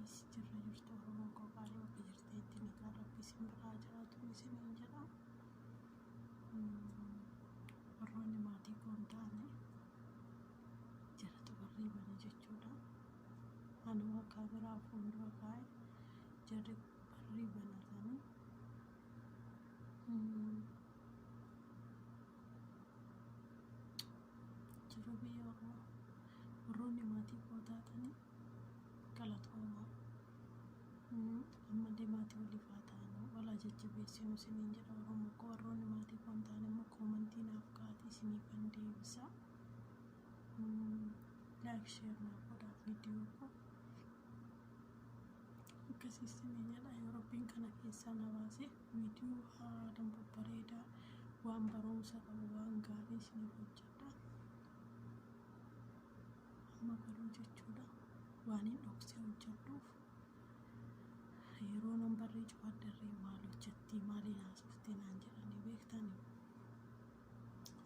guys, jirra jirtu Oromoo qophaa'ee bakka jirteetti nagaa rabbi isin biraa jiraatu isiniin jedha. Warroonni maatii koo hin taane jaratu barrii bane jechuudha. Anuma kaameraa fuuldura kaa'e jarri barrii banatanii jiru biyya Oromoo. Warroonni maatii koo taatanii galatoomaa. Ammallee maatii waliif haa taanu walaa jajjabeessinu isiniin jedha Oromoo koo. Warroonni maatii koo hin taane immoo koomantii naaf kaa'aa isiniifan deebisa. Like share naaf godhaa viidiyoo koo. Akkasii isiniin jedha. Yoo Rabbiin kana keessaa na baase viidiyoo haalaan babbareedaa waan barumsa qabu waan gaarii isiniif hojjedha. Amma garuu jechuudha waan hin dhoksee hojjedhuuf yeroo nan barrii cufadarree maal hojjetti maaliin haasofte naan jedhanii beektanii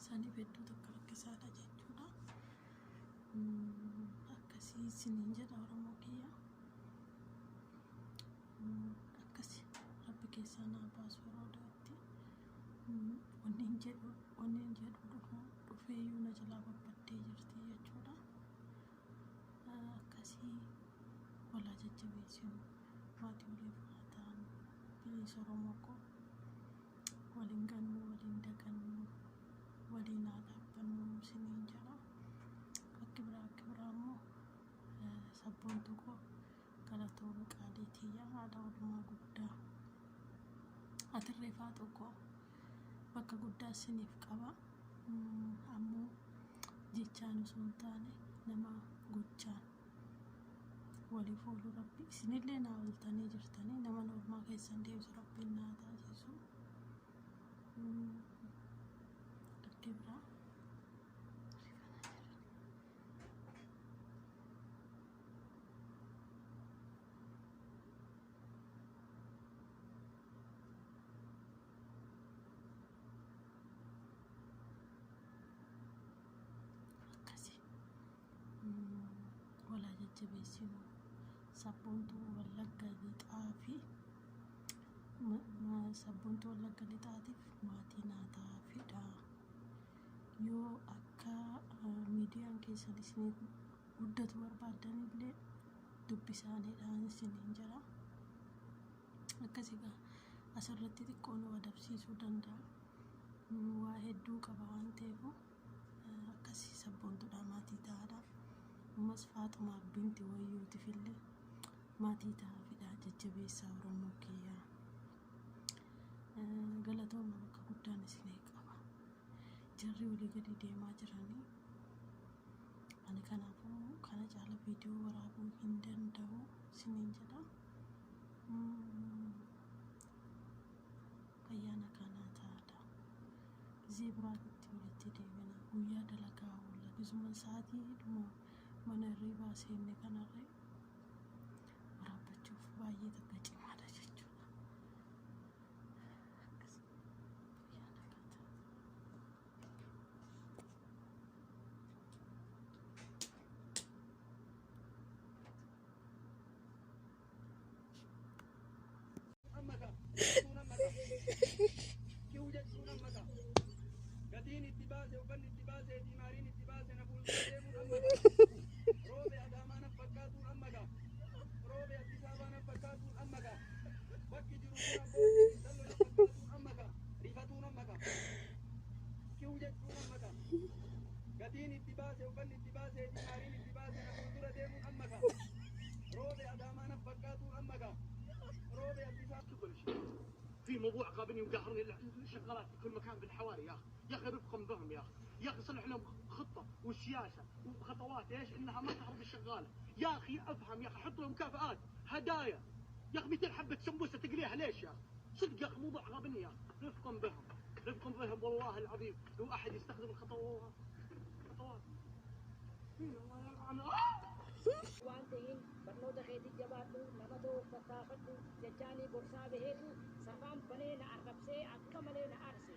saniif hedduu tokko rakkisaadha jechuudha. Akkasii isiniin jedha Oromoo kiyya. Akkasii rabbi keessaa naa baasu yeroo dhiyootti onneen jedhu dhufeeyyuu na jalaa babbaddee jirti jechuudha. Akkasii walaa jajjabeessinu maatii waliif haa taanu bilisa Oromoo koo. Waliin gannu waliin dagannu waliin haa dhaabbannu isiniin jedha. Bakki biraa immoo sabboontuu koo galatoomii qaalii tiyya haadha oolmaa guddaa atirreefaa tokko bakka guddaa isiniif qaba. Ammoo jechaan osoo hin taane nama gochaan waliif oolu rabbi isinillee naa ooltanii jirtanii nama normaa keessan deebisu rabbiin naa taasisu. Bakki biraa walaa jajjabeessinu sabboontuu Wallagga lixaatiif maatii naa taa'aafidha. Yoo akka miidiyaan keessan isiniif guddatu barbaaddanillee dubbisaaniidhaan isiniin jedha. Akkasigaa asirratti xiqqoo nu adabsiisuu danda'a. Waa hedduu qaba waan ta'eef akkasii sabboontuudha maatii taa'aadha. Ammas Faaxumaa binti Wayyootiif illee maatii taa'aafidha. Jajjabeessaa Oromoo kiyyaa. Galatooma bakka guddaan isinii qaba. Jarri walii gadi deemaa jiranii ani kanaafuu kana caala viidiyoo waraabuu hin danda'u isiniin jedha. Ayyaana kanaa taa'aadha. Gizee biraatitti walitti deebina. Guyyaa dalagaa oolla. Gisuma sa'aatiidhuma mana hirriibaa seenne kanarree waraabbachuuf baay'ee takka cimaadha jechuudha. في موضوع قابلني وقهرني الشغالات في كل مكان في الحواري يا اخي رفقهم بهم يا اخي صلح لهم خطه والسياسه وخطوات ايش انها ما تحرق الشغاله يا اخي افهم يا اخي حط لهم مكافآت هدايا يا اخي 200 حبه سمبوسه تقليها ليش يا اخي صدق يا اخي موضوع قابلني يا اخي رفقهم بهم والله العظيم لو احد يستخدم الخطوات الله يلعن waan ta'in barnoota keetii jabaadhu nama ta'uuf tattaafadhu jechaanii gorsaa baheetu safaan banee na arrabsee akka malee na aarse.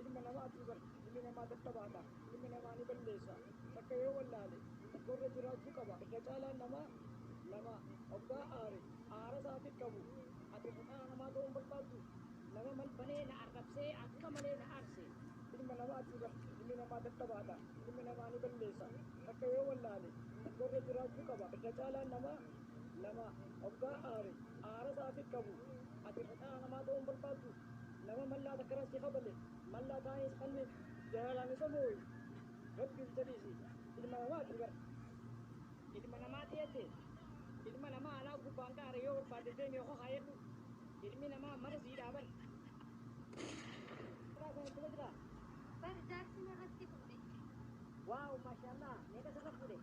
Ilma namaatu bar ilmi namaa dadhabaadha ilmi namaa ni balleessa bakka yoo wallaale bakka irra jiraachuu qaba irra caalaan namaa nama obgaa aara isaatiif qabu ati fudhaa namaa ta'uu hin barbaaddu nama malbanee na arrabsee akka malee na aarse ilma namaati bar ilmi namaa dadhabaadha ilmi namaa ni balleessa akka yoo wallaale tokkorra jiraachuu qaba irra caalaan nama obgaa aara isaatiif qabu ati fudhaa namaa ta'uu hin barbaaddu nama mallaa takka rasii qabale mallaa taa'ee isqanne jalaan isa mooyi rabbiin jedhiisi ilma namaati bar ilma namaa ta'eete ilma namaa alaa gubbaan qaare yoo barbaade deemee hoo haayedhu ilmi namaa mara siidhaa bar Barjaarsi narratti fuudhe. waaw maashaallah meeqa sirra fuudhe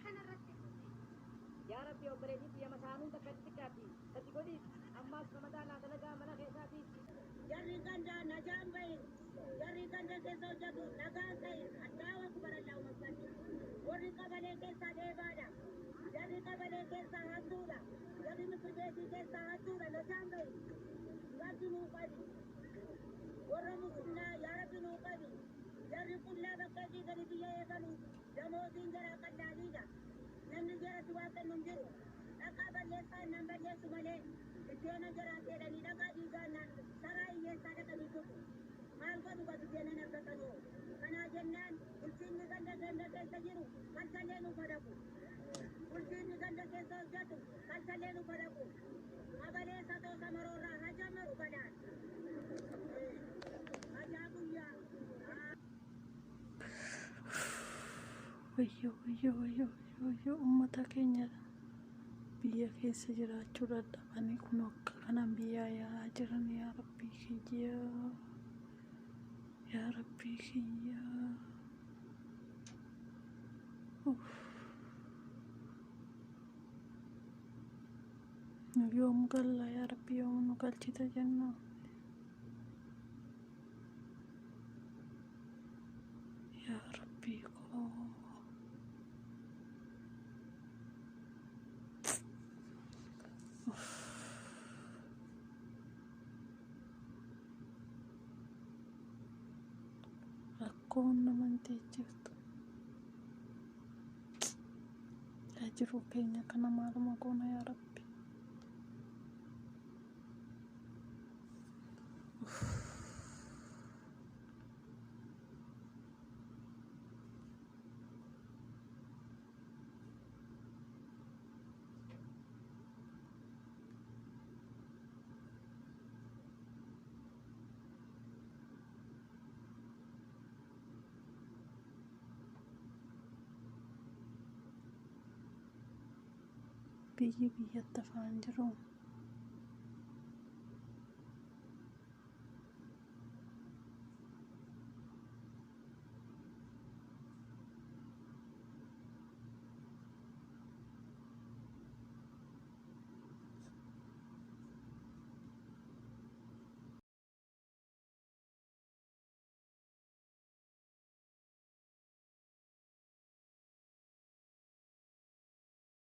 Kanarratti fuudhe. yaa rabbi obboleettii biyya masaanuun takka xiqqaatti sadi godhiif ammaas ramadaanaa dalagaa mana keessaatii jarri ganda nagaan bahe jarri ganda keessa hojjetu nagaan ta'e addaawwa kubarallaa uummanni warri qabalee keessaa deebaadha jarri qabalee keessaa hattuudha jarri misirbeetii keessaa hattuudha nagaan bahe rabbi nuu qabi warra muslimaa yaa rabbi nuu qabi jarri qullaa bakkeetii gadi biyya eegalu damootiin jaraa qallaaliidha namni jaratti waa kennu hin jiru dhaqaa balleessaa nan balleessu malee biddeena jaraa jedhanii dhaqaa dhiigaannaan saraa hiyyeessaa dhaqanii tuqu maal godhu ga biddeenan argatanu kanaa jennaan bulchiinni ganda keessa jiru kalsallee nu fadhaku bulchiinni ganda keessa hojjetu kalsallee nu fadhaku qabalee satoo samaroorraa hajamaru gadaan hajaa guyyaa wayyo ummata keenya biyya keessa jiraachuu dadhabanii kun akka kanaan biyyaa yaa'aa jiran yaa rabbii kiyya yaa rabbii kiyya nu yoom galla yaa rabbii yoom nu galchita jenna yaa rabbii koo rakkoon namantii jirtu yaa jiruu keenya kana maaluma goona yaa rabbi biyyi biyyatti afaan jiru